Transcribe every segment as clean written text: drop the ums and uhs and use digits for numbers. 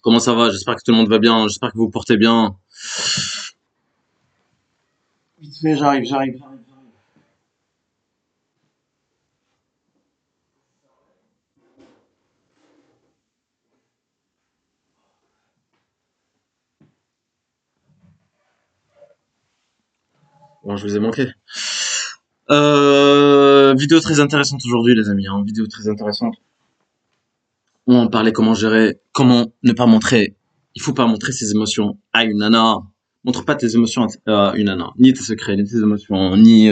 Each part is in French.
Comment ça va? J'espère que tout le monde va bien. J'espère que vous vous portez bien. Vite fait, j'arrive. Bon, je vous ai manqué. Vidéo très intéressante aujourd'hui, les amis. Hein. Vidéo très intéressante. On parlait comment gérer, comment ne pas montrer. Il faut pas montrer ses émotions à une nana. Montre pas tes émotions à une nana, ni tes secrets, ni tes émotions, ni.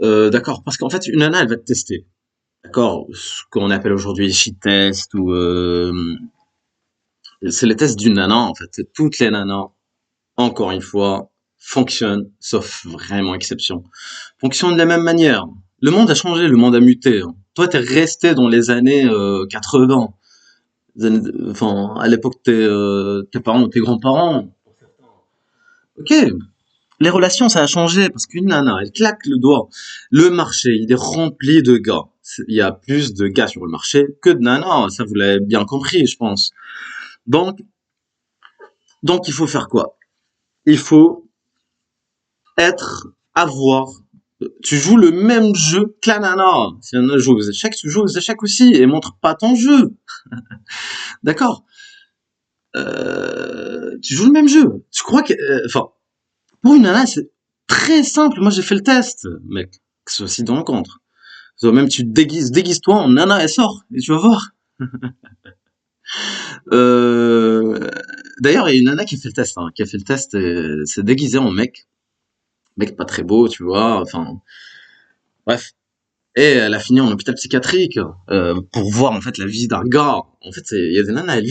D'accord, parce qu'en fait, une nana, elle va te tester. D'accord, ce qu'on appelle aujourd'hui shit test ou c'est les tests d'une nana en fait. Toutes les nanas, encore une fois, fonctionnent, sauf vraiment exception, fonctionnent de la même manière. Le monde a changé, le monde a muté. Hein. Toi, t'es resté dans les années 80. Enfin, à l'époque, tes parents ou tes grands-parents. Ok, les relations, ça a changé parce qu'une nana, elle claque le doigt. Le marché, il est rempli de gars. Il y a plus de gars sur le marché que de nanas. Ça, vous l'avez bien compris, je pense. Donc, donc, il faut faire quoi? Il faut avoir. Tu joues le même jeu que la nana. Si la nana joue aux échecs, tu joues aux échecs aussi et montre pas ton jeu. D'accord? Tu joues le même jeu. Tu crois que, enfin, pour une nana, c'est très simple. Moi, j'ai fait le test, mec. Que ce soit si dans le contre. Même tu te déguise-toi en nana et sors et tu vas voir. Euh, D'ailleurs, il y a une nana qui a fait le test, hein, qui a fait le test et s'est déguisée en mec. Mec pas très beau, tu vois. Enfin, bref. Et elle a fini en hôpital psychiatrique pour voir en fait la vie d'un gars. En fait, il y a des nanas, elles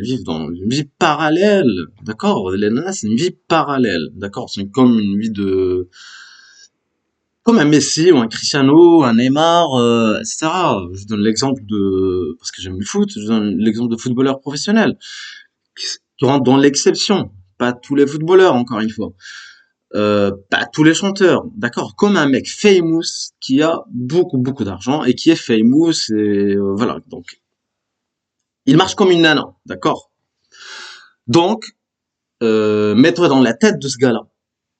vivent dans une vie parallèle, d'accord. Les nanas, c'est une vie parallèle, d'accord. C'est comme une vie de, comme un Messi ou un Cristiano, un Neymar, etc. Je donne l'exemple de, parce que j'aime le foot, je donne l'exemple de footballeurs professionnels qui rentrent dans l'exception. Pas tous les footballeurs, encore une fois. Pas tous les chanteurs, d'accord, comme un mec famous qui a beaucoup d'argent et qui est famous et voilà, donc il marche comme une nana, d'accord. Donc mets-toi dans la tête de ce gars-là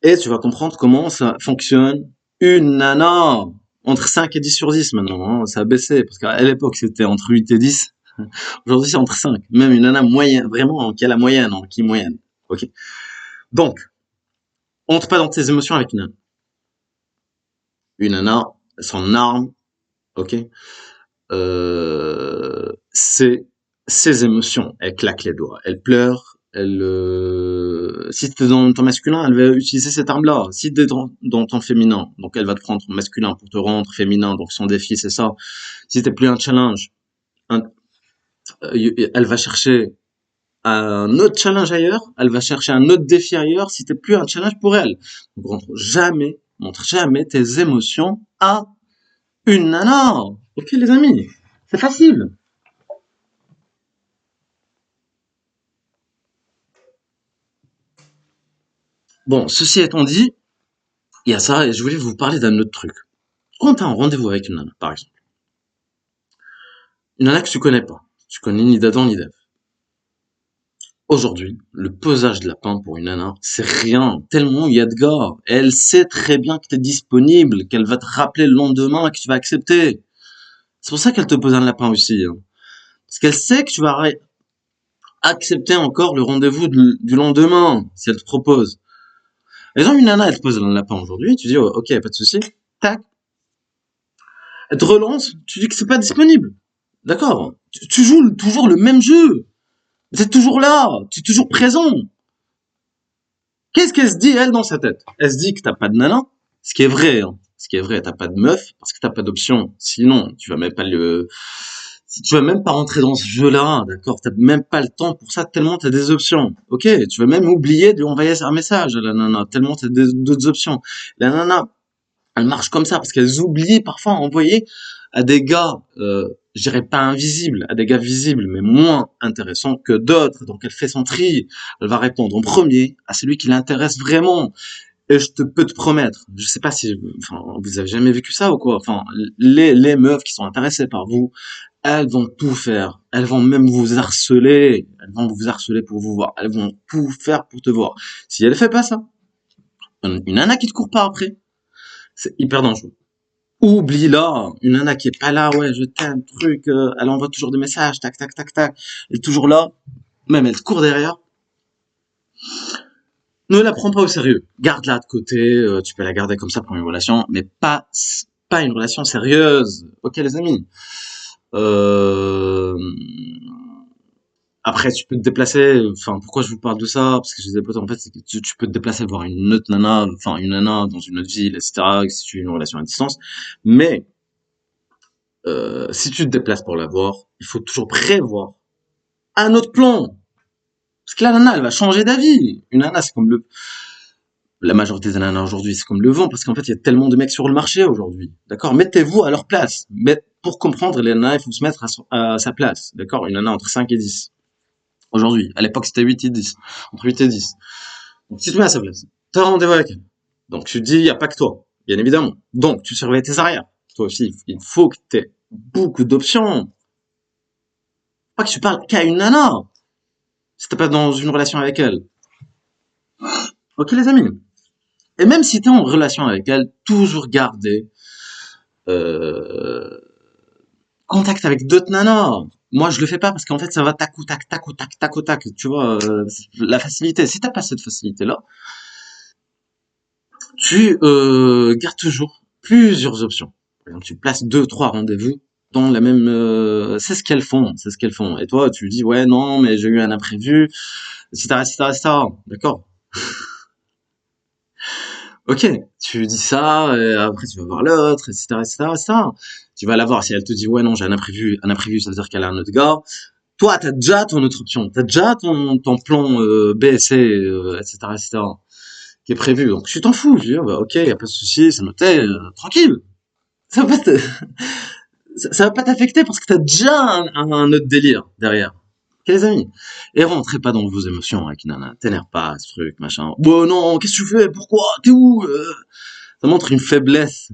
et tu vas comprendre comment ça fonctionne une nana entre 5 et 10 sur 10 maintenant, hein, ça a baissé parce qu'à l'époque c'était entre 8 et 10. Aujourd'hui c'est entre 5, même une nana moyenne, vraiment qui a la moyenne, hein, qui est moyenne, ok. Donc entre pas dans tes émotions avec une nana, son arme, ok. C'est ses émotions. Elle claque les doigts, elle pleure, si t'es dans ton masculin, elle va utiliser cette arme-là. Si t'es dans ton féminin, donc elle va te prendre ton masculin pour te rendre féminin, donc son défi c'est ça. Si t'es plus un challenge, un- elle va chercher un autre challenge ailleurs, elle va chercher un autre défi ailleurs si t'es plus un challenge pour elle. Donc montre jamais tes émotions à une nana. Ok les amis, c'est facile. Bon, ceci étant dit, il y a ça, et je voulais vous parler d'un autre truc. Quand t'as un rendez-vous avec une nana, par exemple, une nana que tu connais pas, tu connais ni d'Adam ni d'Ève. Aujourd'hui, le posage de lapin pour une nana, c'est rien, tellement il y a de gars. Elle sait très bien que t'es disponible, qu'elle va te rappeler le lendemain, que tu vas accepter. C'est pour ça qu'elle te pose un lapin aussi. Hein. Parce qu'elle sait que tu vas accepter encore le rendez-vous du lendemain, si elle te propose. Par exemple, une nana, elle te pose un lapin aujourd'hui, tu dis, oh, ok, pas de souci. Tac, elle te relance, tu dis que c'est pas disponible. D'accord. Tu joues toujours le même jeu. C'est toujours là. Tu es toujours présent. Qu'est-ce qu'elle se dit, elle, dans sa tête? Elle se dit que t'as pas de nana. Ce qui est vrai, hein. Ce qui est vrai, t'as pas de meuf, parce que t'as pas d'option. Sinon, tu vas même pas rentrer dans ce jeu-là, d'accord? T'as même pas le temps pour ça, tellement t'as des options. Ok? Tu vas même oublier de lui envoyer un message à la nana, tellement t'as d'autres options. La nana, elle marche comme ça parce qu'elles oublient parfois à envoyer à des gars, je dirais pas invisibles, à des gars visibles, mais moins intéressants que d'autres. Donc elle fait son tri, elle va répondre en premier à celui qui l'intéresse vraiment. Et je te peux te promettre, je sais pas si, enfin, vous avez jamais vécu ça ou quoi. Enfin, les meufs qui sont intéressées par vous, elles vont tout faire. Elles vont même vous harceler. Elles vont vous harceler pour vous voir. Elles vont tout faire pour te voir. Si elle fait pas ça, une nana qui te court pas après, c'est hyper dangereux. Oublie-la, une nana qui est pas là, ouais, je t'aime, truc, elle envoie toujours des messages, tac, tac, tac, tac, elle est toujours là, même elle te court derrière, ne la prends pas au sérieux. Garde-la de côté, tu peux la garder comme ça pour une relation, mais pas une relation sérieuse. Ok, les amis. Euh, Après, tu peux te déplacer. Enfin, pourquoi je vous parle de ça? Parce que je disais potes, en fait, c'est que tu peux te déplacer voir une autre nana, enfin une nana dans une autre ville, etc. Si tu as une relation à distance. Mais si tu te déplaces pour la voir, il faut toujours prévoir un autre plan. Parce que la nana, elle va changer d'avis. Une nana, c'est comme la majorité des nanas aujourd'hui, c'est comme le vent, parce qu'en fait, il y a tellement de mecs sur le marché aujourd'hui. D'accord? Mettez-vous à leur place. Mais pour comprendre les nanas, il faut se mettre à sa place. D'accord? Une nana entre 5 et 10. Aujourd'hui. À l'époque, c'était 8 et 10. Entre 8 et 10. Donc, si tu te mets à sa place, t'as un rendez-vous avec elle. Donc, tu te dis, il n'y a pas que toi. Bien évidemment. Donc, tu surveilles tes arrières. Toi aussi, il faut que tu aies beaucoup d'options. Pas que tu parles qu'à une nana. Si t'es pas dans une relation avec elle. Ok, les amis? Et même si t'es en relation avec elle, toujours garder euh, contact avec d'autres nanas. Moi, je le fais pas parce qu'en fait, ça va tac ou tac, tac ou tac, tac ou tac. Tu vois, la facilité. Si t'as pas cette facilité-là, tu gardes toujours plusieurs options. Par exemple, tu places deux, trois rendez-vous dans la même. C'est ce qu'elles font, c'est ce qu'elles font. Et toi, tu dis ouais, non, mais j'ai eu un imprévu, etc., etc., etc. D'accord. Ok, tu dis ça, et après tu vas voir l'autre, etc., etc., etc. Tu vas la voir. Si elle te dit ouais, non, j'ai un imprévu, ça veut dire qu'elle a un autre gars. Toi, t'as déjà ton autre option, t'as déjà ton plan B, C, etc., etc. qui est prévu. Donc tu t'en fous. Je dis, oh, bah, ok, y a pas de souci, c'est noté, tranquille. Ça va pas te- ça va pas t'affecter parce que t'as déjà un autre délire derrière. Ok, les amis. Et rentrez pas dans vos émotions avec Nana. T'énerve pas, ce truc, machin. Bon, non, qu'est-ce que tu fais? Pourquoi? T'es où? Ça montre une faiblesse.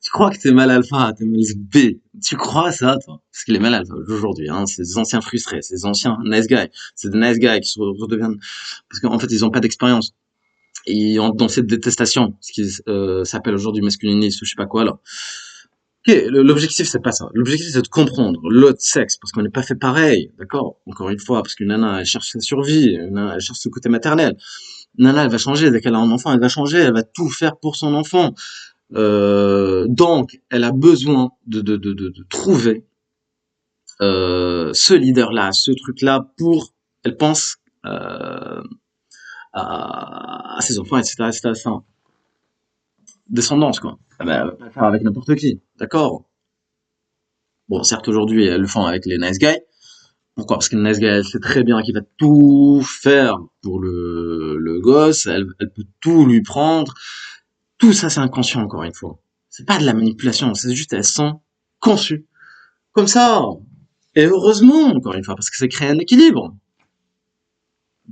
Tu crois que t'es mal alpha, t'es mal B. Tu crois ça, toi? Parce qu'il est mal alpha aujourd'hui, hein. C'est des anciens frustrés, c'est des anciens nice guys. C'est des nice guys qui se redeviennent, parce qu'en fait, ils ont pas d'expérience. Et ils entrent dans cette détestation, ce qui s'appelle aujourd'hui masculinisme ou je sais pas quoi, là. Ok, l'objectif c'est pas ça. L'objectif c'est de comprendre l'autre sexe parce qu'on n'est pas fait pareil, d'accord? Encore une fois, parce qu'une nana elle cherche sa survie, une nana elle cherche ce côté maternel. Une nana elle va changer dès qu'elle a un enfant, elle va changer, elle va tout faire pour son enfant. Donc elle a besoin de trouver ce leader-là, ce truc-là pour, elle pense à ses enfants, etc., etc., etc. Descendance quoi. Ah bah, elle va pas le faire avec n'importe qui, d'accord? Bon, certes aujourd'hui elles le font avec les nice guys. Pourquoi? Parce qu'une nice guy, elle sait très bien qu'il va tout faire pour le gosse, elle peut tout lui prendre. Tout ça, c'est inconscient, encore une fois. C'est pas de la manipulation, c'est juste, elles sont conçues. Comme ça. Et heureusement, encore une fois, parce que ça crée un équilibre.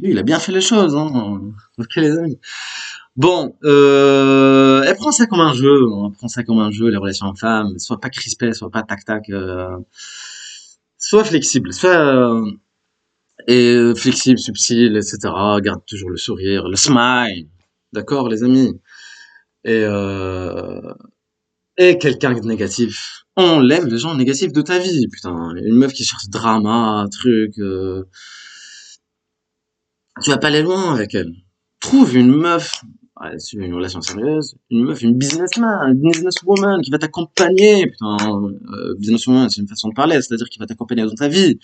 Lui, il a bien fait les choses, hein. Ok, les amis. Bon, elle prend ça comme un jeu, hein. Elle prend ça comme un jeu, les relations femmes. Sois pas crispé, sois pas tac-tac, sois flexible, flexible, subtil, etc. Garde toujours le sourire, le smile. D'accord, les amis? Et, euh, et quelqu'un de négatif. Enlève les gens négatifs de ta vie, putain. Une meuf qui cherche drama, truc. Tu vas pas aller loin avec elle. Trouve une meuf, ouais, si tu veux une relation sérieuse, une meuf, une businessman, une businesswoman qui va t'accompagner, putain. Businesswoman, c'est une façon de parler, c'est-à-dire qui va t'accompagner dans ta vie,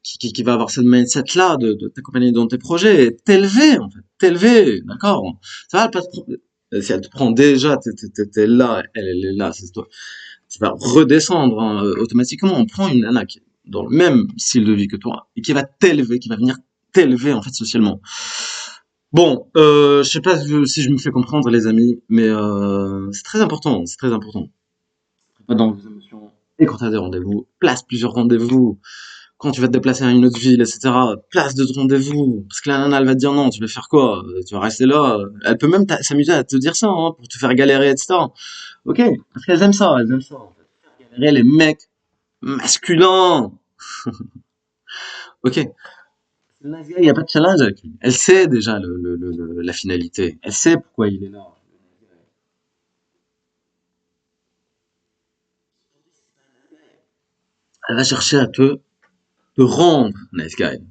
qui va avoir cette mindset-là de t'accompagner dans tes projets, t'élever, en fait, t'élever, d'accord? Ça va pas te prendre, si elle te prend déjà, t'es là, elle est là, c'est toi. Tu vas redescendre, hein, automatiquement. On prend une nana qui est dans le même style de vie que toi et qui va t'élever, qui va venir t'élever, en fait, socialement. Bon, je sais pas si je me fais comprendre, les amis, mais c'est très important, c'est très important. Pas dans vos émotions. Et quand tu as des rendez-vous, place plusieurs rendez-vous. Quand tu vas te déplacer à une autre ville, etc., place d'autres rendez-vous. Parce que la nana, elle va te dire non, tu vas faire quoi? Tu vas rester là. Elle peut même s'amuser à te dire ça, hein, pour te faire galérer, etc. Ok? Parce qu'elles aiment ça, elles aiment ça. En fait. Faire galérer les mecs masculin. Ok. Nice guy, il n'y a pas de challenge avec lui. Elle sait déjà la finalité. Elle sait pourquoi il est là. Elle va chercher à te rendre nice guy.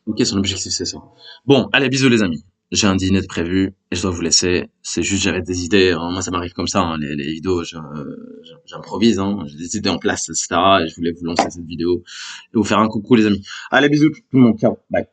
Ok, son objectif, c'est ça. Bon, allez, bisous les amis. J'ai un dîner de prévu et je dois vous laisser. C'est juste, j'avais des idées, hein. Moi, ça m'arrive comme ça, hein, les vidéos, j'improvise, hein. J'ai des idées en place, etc. Et je voulais vous lancer cette vidéo et vous faire un coucou, les amis. Allez, bisous tout le monde. Ciao. Bye.